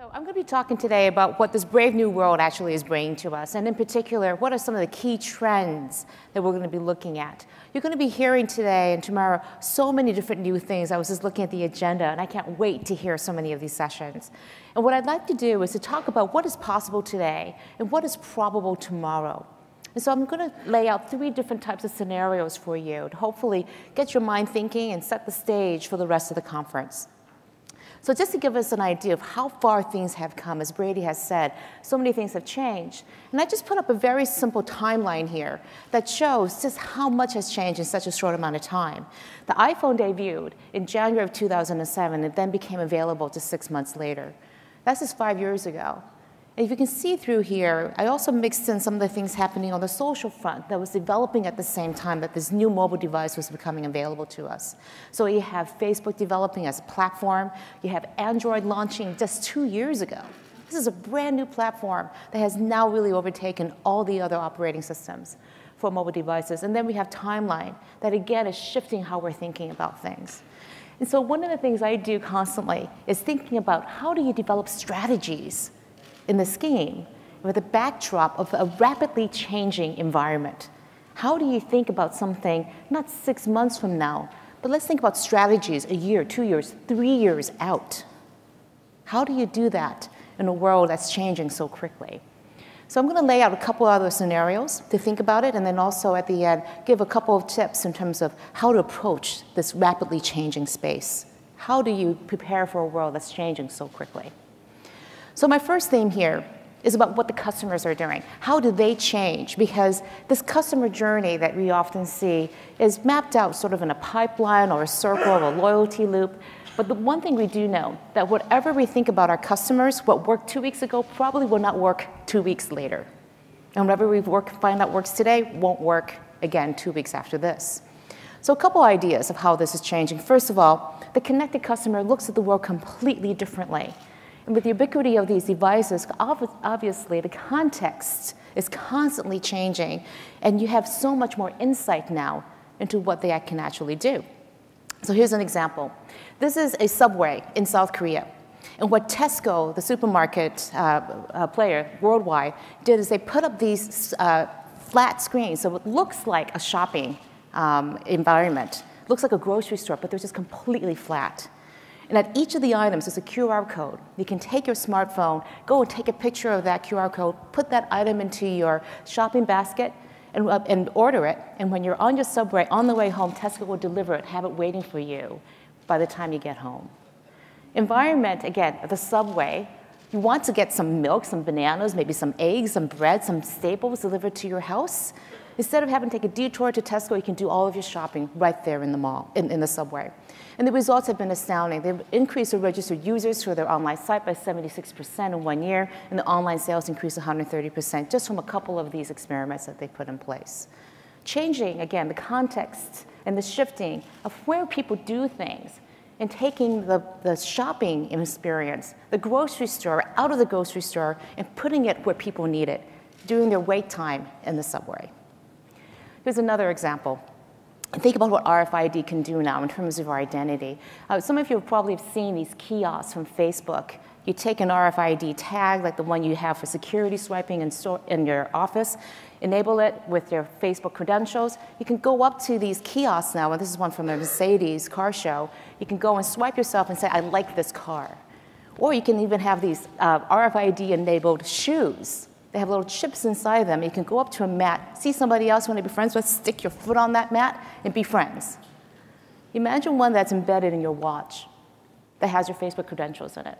So I'm going to be talking today about what this brave new world actually is bringing to us, and in particular, what are some of the key trends that we're going to be looking at. You're going to be hearing today and tomorrow so many different new things. I was just looking at the agenda, and I can't wait to hear so many of these sessions. And what I'd like to do is to talk about what is possible today and what is probable tomorrow. And so I'm going to lay out 3 different types of scenarios for you to hopefully get your mind thinking and set the stage for the rest of the conference. So just to give us an idea of how far things have come, as Brady has said, so many things have changed. And I just put up a very simple timeline here that shows just how much has changed in such a short amount of time. The iPhone debuted in January of 2007 and then became available just 6 months later. That's just 5 years ago. And if you can see through here, I also mixed in some of the things happening on the social front that was developing at the same time that this new mobile device was becoming available to us. So you have Facebook developing as a platform. You have Android launching just 2 years ago. This is a brand new platform that has now really overtaken all the other operating systems for mobile devices. And then we have timeline that, again, is shifting how we're thinking about things. And so one of the things I do constantly is thinking about how do you develop strategies in the scheme with a backdrop of a rapidly changing environment. How do you think about something not 6 months from now, but let's think about strategies a year, 2 years, 3 years out. How do you do that in a world that's changing so quickly? So I'm going to lay out a couple other scenarios to think about it, and then also at the end give a couple of tips in terms of how to approach this rapidly changing space. How do you prepare for a world that's changing so quickly? So my first theme here is about what the customers are doing. How do they change? Because this customer journey that we often see is mapped out sort of in a pipeline or a circle or a loyalty loop. But the one thing we do know, that whatever we think about our customers, what worked 2 weeks ago probably will not work 2 weeks later. And whatever we find out works today won't work again 2 weeks after this. So a couple ideas of how this is changing. First of all, the connected customer looks at the world completely differently. And with the ubiquity of these devices, obviously the context is constantly changing, and you have so much more insight now into what they can actually do. So here's an example. This is a subway in South Korea. And what Tesco, the supermarket player worldwide, did is they put up these flat screens, so it looks like a shopping environment. It looks like a grocery store, but they're just completely flat. And at each of the items is a QR code. You can take your smartphone, go and take a picture of that QR code, put that item into your shopping basket, and order it. And when you're on your subway, on the way home, Tesco will deliver it, have it waiting for you by the time you get home. Environment, again, the subway, you want to get some milk, some bananas, maybe some eggs, some bread, some staples delivered to your house. Instead of having to take a detour to Tesco, you can do all of your shopping right there in the mall, in the subway. And the results have been astounding. They've increased the registered users for their online site by 76% in 1 year, and the online sales increased 130% just from a couple of these experiments that they put in place. Changing, again, the context and the shifting of where people do things, and taking the shopping experience, the grocery store, out of the grocery store, and putting it where people need it, during their wait time in the subway. Here's another example. Think about what RFID can do now in terms of our identity. Some of you have probably seen these kiosks from Facebook. You take an RFID tag, like the one you have for security swiping in your office, enable it with your Facebook credentials. You can go up to these kiosks now, and this is one from the Mercedes car show. You can go and swipe yourself and say, I like this car. Or you can even have these RFID-enabled shoes. They have little chips inside them. You can go up to a mat, see somebody else you want to be friends with, stick your foot on that mat, and be friends. Imagine one that's embedded in your watch that has your Facebook credentials in it.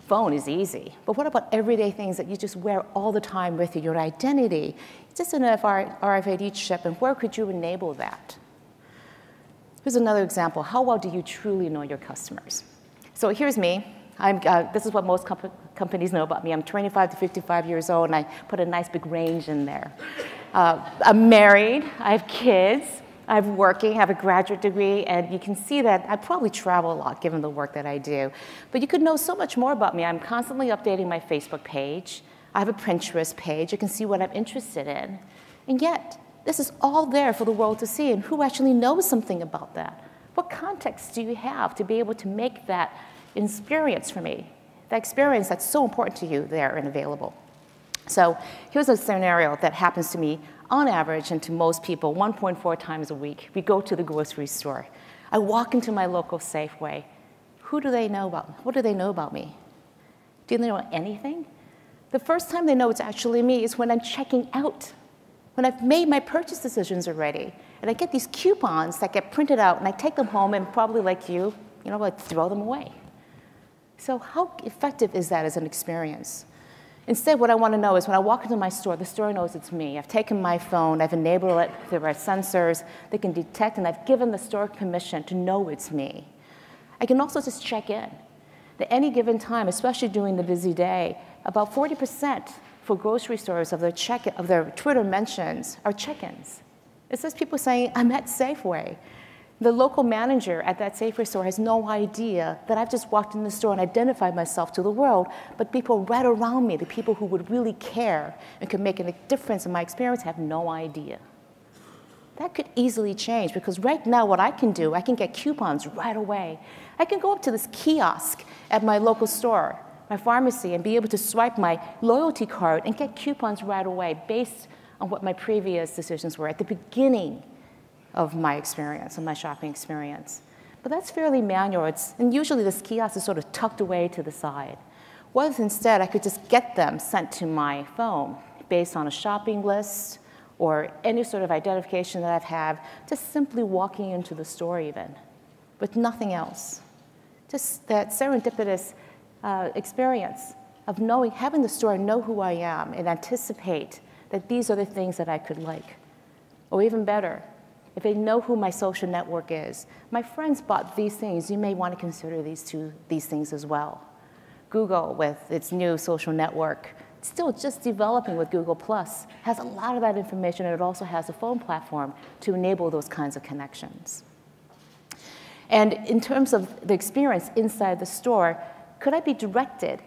Phone is easy, but what about everyday things that you just wear all the time with you, your identity? It's just an RFID chip, and where could you enable that? Here's another example. How well do you truly know your customers? So here's me. This is what most companies know about me. I'm 25 to 55 years old, and I put a nice big range in there. I'm married. I have kids. I'm working. I have a graduate degree. And you can see that I probably travel a lot, given the work that I do. But you could know so much more about me. I'm constantly updating my Facebook page. I have a Pinterest page. You can see what I'm interested in. And yet, this is all there for the world to see. And who actually knows something about that? What context do you have to be able to make that experience for me that experience that's so important to you there and available. So here's a scenario that happens to me on average and to most people 1.4 times a week. We go to the grocery store. I walk into my local Safeway. Who do they know about me? What do they know about me? Do they know anything? The first time they know it's actually me is when I'm checking out, when I've made my purchase decisions already. And I get these coupons that get printed out, and I take them home and probably like you, like throw them away. So how effective is that as an experience? Instead, what I want to know is when I walk into my store, the store knows it's me. I've taken my phone, I've enabled it, there are sensors they can detect, and I've given the store permission to know it's me. I can also just check in. At any given time, especially during the busy day, about 40% for grocery stores of their Twitter mentions are check-ins. It's just people saying, I'm at Safeway. The local manager at that Safeway store has no idea that I've just walked in the store and identified myself to the world, but people right around me, the people who would really care and could make a difference in my experience, have no idea. That could easily change, because right now what I can do, I can get coupons right away. I can go up to this kiosk at my local store, my pharmacy, and be able to swipe my loyalty card and get coupons right away based on what my previous decisions were at the beginning of my experience, of my shopping experience. But that's fairly manual, and usually this kiosk is sort of tucked away to the side. What if instead I could just get them sent to my phone based on a shopping list or any sort of identification that I've had, just simply walking into the store even, with nothing else. Just that serendipitous experience of having the store know who I am and anticipate that these are the things that I could like. Or even better, if they know who my social network is, my friends bought these things, you may want to consider these things as well. Google, with its new social network, still just developing with Google+, has a lot of that information, and it also has a phone platform to enable those kinds of connections. And in terms of the experience inside the store, could I be directed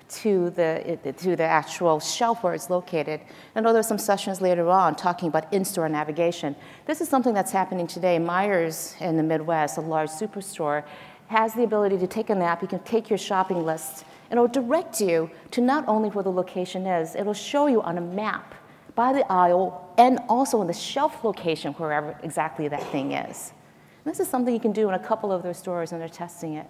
to the actual shelf where it's located? I know there's some sessions later on talking about in-store navigation. This is something that's happening today. Myers in the Midwest, a large superstore, has the ability to take an app. You can take your shopping list, and it'll direct you to not only where the location is, it'll show you on a map by the aisle and also on the shelf location wherever exactly that thing is. And this is something you can do in a couple of their stores, and they're testing it.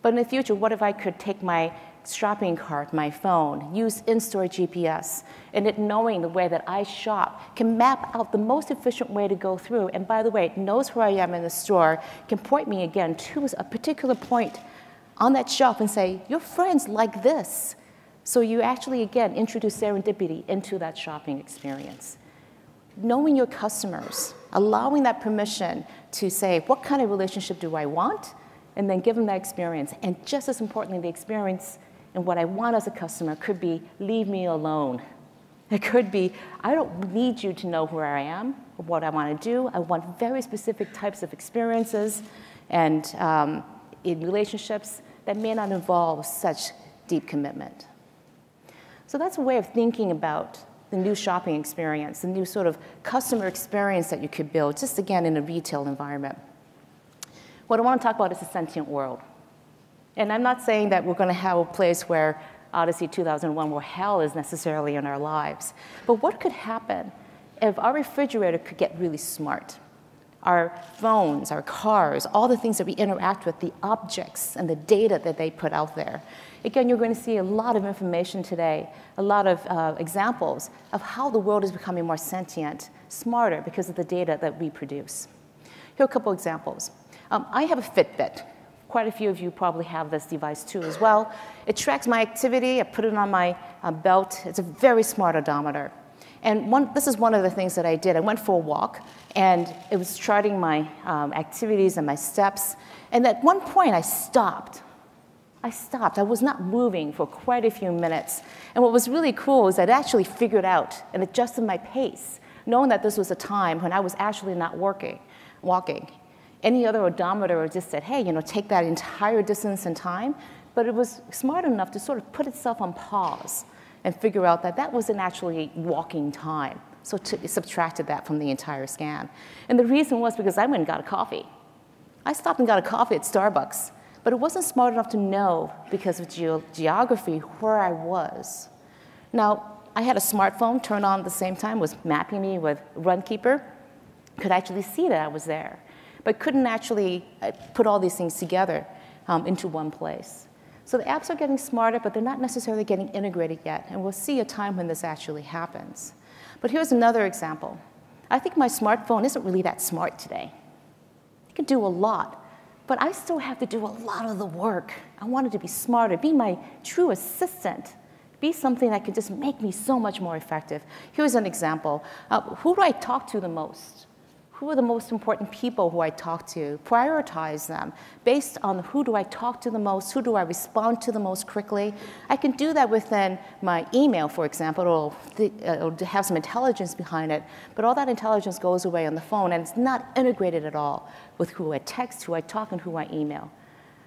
But in the future, what if I could take my shopping cart, my phone, use in-store GPS, and it knowing the way that I shop can map out the most efficient way to go through. And by the way, it knows where I am in the store, can point me again to a particular point on that shelf and say, your friends like this. So you actually, again, introduce serendipity into that shopping experience. Knowing your customers, allowing that permission to say, what kind of relationship do I want? And then give them that experience. And just as importantly, the experience and what I want as a customer could be, leave me alone. It could be, I don't need you to know where I am or what I want to do. I want very specific types of experiences and in relationships that may not involve such deep commitment. So that's a way of thinking about the new shopping experience, the new sort of customer experience that you could build, just again in a retail environment. What I want to talk about is the sentient world. And I'm not saying that we're going to have a place where Odyssey 2001, where hell is necessarily in our lives. But what could happen if our refrigerator could get really smart? Our phones, our cars, all the things that we interact with, the objects and the data that they put out there. Again, you're going to see a lot of information today, a lot of examples of how the world is becoming more sentient, smarter because of the data that we produce. Here are a couple examples. I have a Fitbit. Quite a few of you probably have this device too as well. It tracks my activity. I put it on my belt. It's a very smart odometer. And this is one of the things that I did. I went for a walk, and it was charting my activities and my steps. And at one point, I stopped. I was not moving for quite a few minutes. And what was really cool is that it actually figured out and adjusted my pace, knowing that this was a time when I was actually not walking. Any other odometer would just said, hey, take that entire distance and time. But it was smart enough to sort of put itself on pause and figure out that that wasn't actually walking time. So it subtracted that from the entire scan. And the reason was because I went and got a coffee. I stopped and got a coffee at Starbucks. but it wasn't smart enough to know, because of geography, where I was. Now, I had a smartphone turned on at the same time, was mapping me with RunKeeper, could actually see that I was there, but couldn't actually put all these things together into one place. So the apps are getting smarter, but they're not necessarily getting integrated yet, and we'll see a time when this actually happens. But here's another example. I think my smartphone isn't really that smart today. It can do a lot, but I still have to do a lot of the work. I want it to be smarter, be my true assistant, be something that can just make me so much more effective. Here's an example. Who do I talk to the most? Who are the most important people who I talk to? Prioritize them based on who do I talk to the most, who do I respond to the most quickly. I can do that within my email, for example. It'll have some intelligence behind it, but all that intelligence goes away on the phone, and it's not integrated at all with who I text, who I talk, and who I email.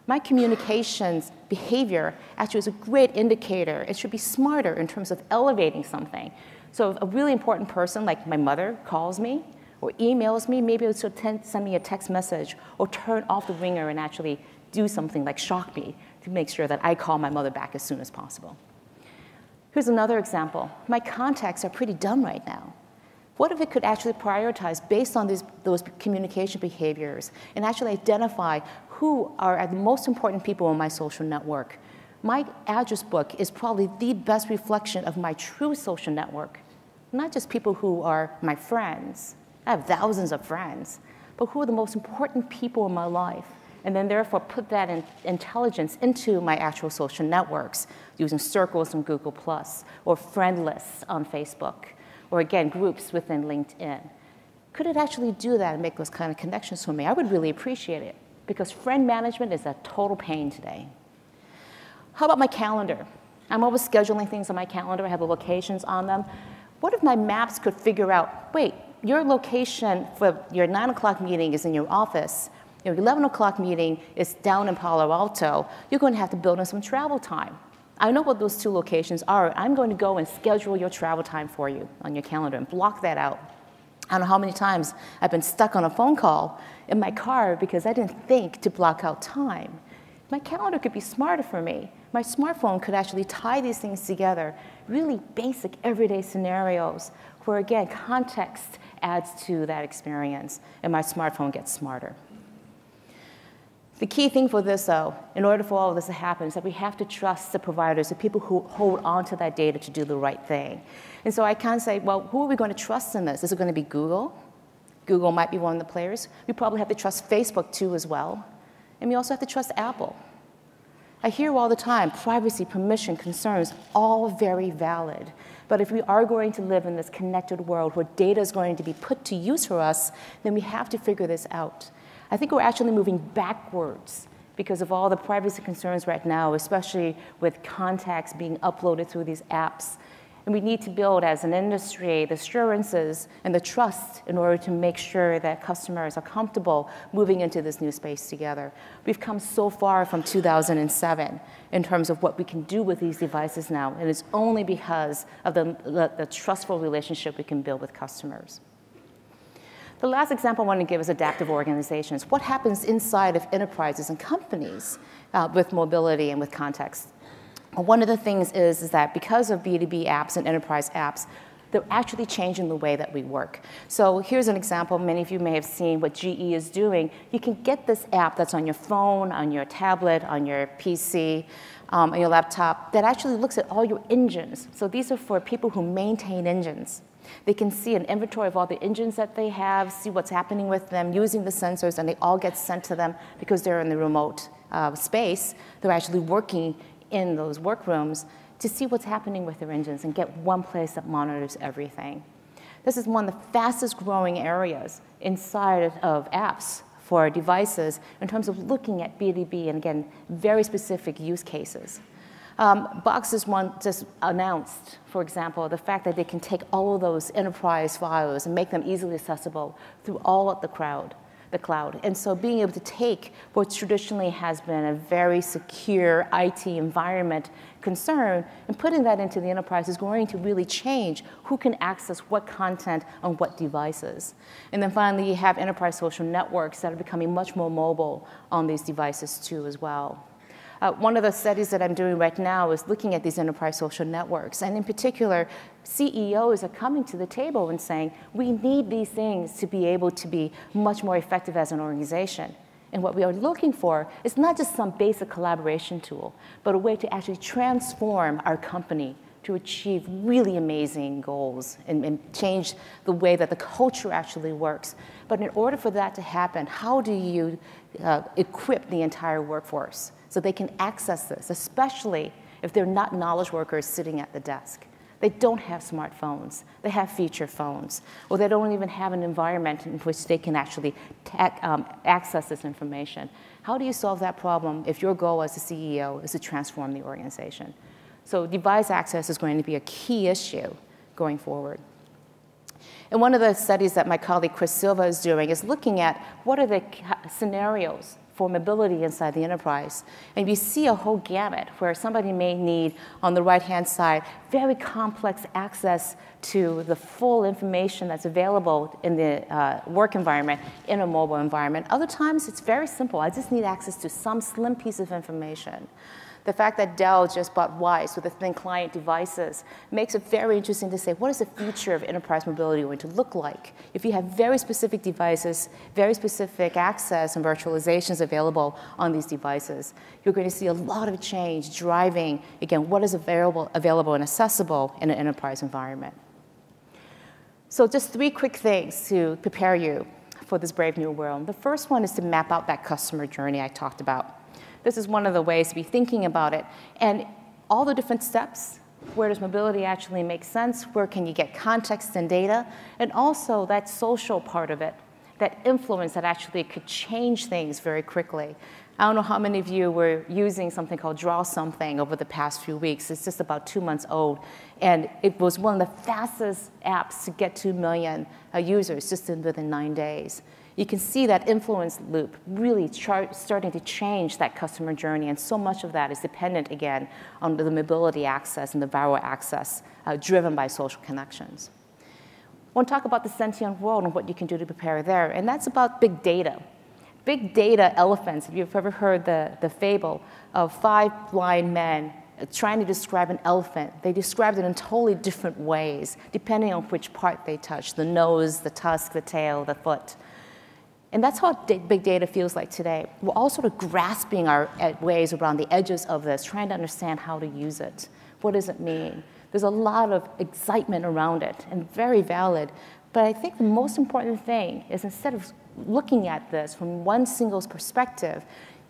My communications behavior actually is a great indicator. It should be smarter in terms of elevating something. So if a really important person, like my mother, calls me, or emails me, maybe it'll send me a text message, or turn off the ringer and actually do something like shock me to make sure that I call my mother back as soon as possible. Here's another example. My contacts are pretty dumb right now. What if it could actually prioritize based on those communication behaviors and actually identify who are the most important people in my social network? My address book is probably the best reflection of my true social network, not just people who are my friends. I have thousands of friends, but who are the most important people in my life? And then therefore put that intelligence into my actual social networks using circles on Google+, or friend lists on Facebook, or again, groups within LinkedIn. Could it actually do that and make those kind of connections for me? I would really appreciate it, because friend management is a total pain today. How about my calendar? I'm always scheduling things on my calendar. I have the locations on them. What if my maps could figure out, wait, your location for your 9 o'clock meeting is in your office. Your 11 o'clock meeting is down in Palo Alto. You're going to have to build in some travel time. I know what those two locations are. I'm going to go and schedule your travel time for you on your calendar and block that out. I don't know how many times I've been stuck on a phone call in my car because I didn't think to block out time. My calendar could be smarter for me. My smartphone could actually tie these things together, really basic everyday scenarios where, again, context adds to that experience, and my smartphone gets smarter. The key thing for this, though, in order for all of this to happen, is that we have to trust the providers, the people who hold on to that data to do the right thing. And so I can't say, well, who are we going to trust in this? Is it going to be Google? Google might be one of the players. We probably have to trust Facebook, too, as well. And we also have to trust Apple. I hear all the time, privacy, permission, concerns, all very valid. But if we are going to live in this connected world where data is going to be put to use for us, then we have to figure this out. I think we're actually moving backwards because of all the privacy concerns right now, especially with contacts being uploaded through these apps. And we need to build, as an industry, the assurances and the trust in order to make sure that customers are comfortable moving into this new space together. We've come so far from 2007 in terms of what we can do with these devices now, and it's only because of the trustful relationship we can build with customers. The last example I want to give is adaptive organizations. What happens inside of enterprises and companies with mobility and with context? One of the things is that because of B2B apps and enterprise apps, they're actually changing the way that we work. So here's an example. Many of you may have seen what GE is doing. You can get this app that's on your phone, on your tablet, on your PC, on your laptop, that actually looks at all your engines. So these are for people who maintain engines. They can see an inventory of all the engines that they have, see what's happening with them using the sensors, and they all get sent to them because they're in the remote space. They're actually working in those workrooms to see what's happening with their engines and get one place that monitors everything. This is one of the fastest growing areas inside of apps for devices in terms of looking at B2B and, again, very specific use cases. Box is one just announced, for example, the fact that they can take all of those enterprise files and make them easily accessible through all of the cloud. the cloud. And so being able to take what traditionally has been a very secure IT environment concern and putting that into the enterprise is going to really change who can access what content on what devices. And then finally, you have enterprise social networks that are becoming much more mobile on these devices too as well. One of the studies that I'm doing right now is looking at these enterprise social networks. And in particular, CEOs are coming to the table and saying, we need these things to be able to be much more effective as an organization. And what we are looking for is not just some basic collaboration tool, but a way to actually transform our company to achieve really amazing goals and change the way that the culture actually works. But in order for that to happen, how do you equip the entire workforce so they can access this, especially if they're not knowledge workers sitting at the desk? They don't have smartphones. They have feature phones. Or they don't even have an environment in which they can actually access this information. How do you solve that problem if your goal as a CEO is to transform the organization? So device access is going to be a key issue going forward. And one of the studies that my colleague Chris Silva is doing is looking at what are the scenarios for mobility inside the enterprise. And you see a whole gamut where somebody may need, on the right-hand side, very complex access to the full information that's available in the work environment in a mobile environment. Other times, it's very simple. I just need access to some slim piece of information. The fact that Dell just bought Wise with the thin client devices makes it very interesting to say, what is the future of enterprise mobility going to look like? If you have very specific devices, very specific access and virtualizations available on these devices, you're going to see a lot of change driving, again, what is available and accessible in an enterprise environment. So just 3 quick things to prepare you for this brave new world. The first one is to map out that customer journey I talked about. This is one of the ways to be thinking about it. And all the different steps, where does mobility actually make sense? Where can you get context and data? And also that social part of it, that influence that actually could change things very quickly. I don't know how many of you were using something called Draw Something over the past few weeks. It's just about 2 months old. And it was one of the fastest apps to get 2 million users just within 9 days. You can see that influence loop really starting to change that customer journey, and so much of that is dependent, again, on the mobility access and the viral access driven by social connections. I want to talk about the sentient world and what you can do to prepare there, and that's about big data. Big data elephants, if you've ever heard the fable of 5 blind men trying to describe an elephant, they described it in totally different ways, depending on which part they touched, the nose, the tusk, the tail, the foot. And that's how big data feels like today. We're all sort of grasping our ways around the edges of this, trying to understand how to use it. What does it mean? There's a lot of excitement around it, and very valid. But I think the most important thing is, instead of looking at this from one single perspective,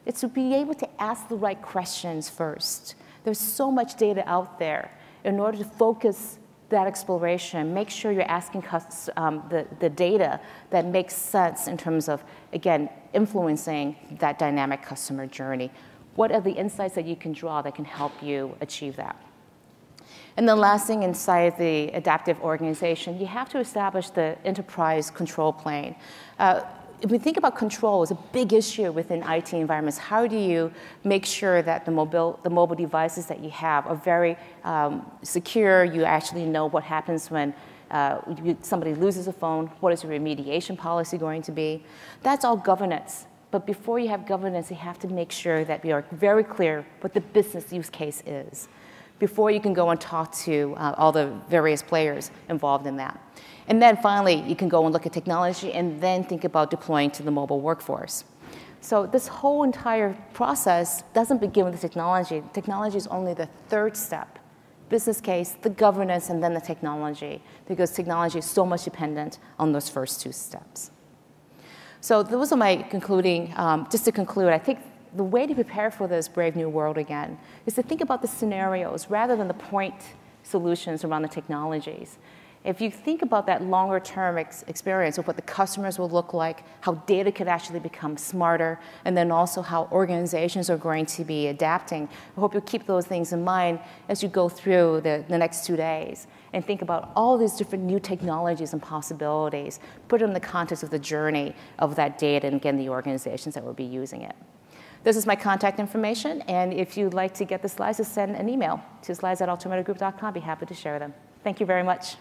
it's to be able to ask the right questions first. There's so much data out there. In order to focus that exploration, make sure you're asking the data that makes sense in terms of, again, influencing that dynamic customer journey. What are the insights that you can draw that can help you achieve that? And the last thing, inside the adaptive organization, you have to establish the enterprise control plane. If we think about control as a big issue within IT environments, how do you make sure that the mobile devices that you have are very secure? You actually know what happens when somebody loses a phone. What is your remediation policy going to be? That's all governance. But before you have governance, you have to make sure that you are very clear what the business use case is before you can go and talk to all the various players involved in that. And then finally, you can go and look at technology and then think about deploying to the mobile workforce. So this whole entire process doesn't begin with the technology. Technology is only the 3rd step. Business case, the governance, and then the technology, because technology is so much dependent on those first 2 steps. So those are my concluding. Just to conclude, I think the way to prepare for this brave new world again is to think about the scenarios rather than the point solutions around the technologies. If you think about that longer term experience of what the customers will look like, how data could actually become smarter, and then also how organizations are going to be adapting, I hope you'll keep those things in mind as you go through the next 2 days and think about all these different new technologies and possibilities, put it in the context of the journey of that data and again, the organizations that will be using it. This is my contact information, and if you'd like to get the slides, just send an email to slides@altimetergroup.com. I'd be happy to share them. Thank you very much.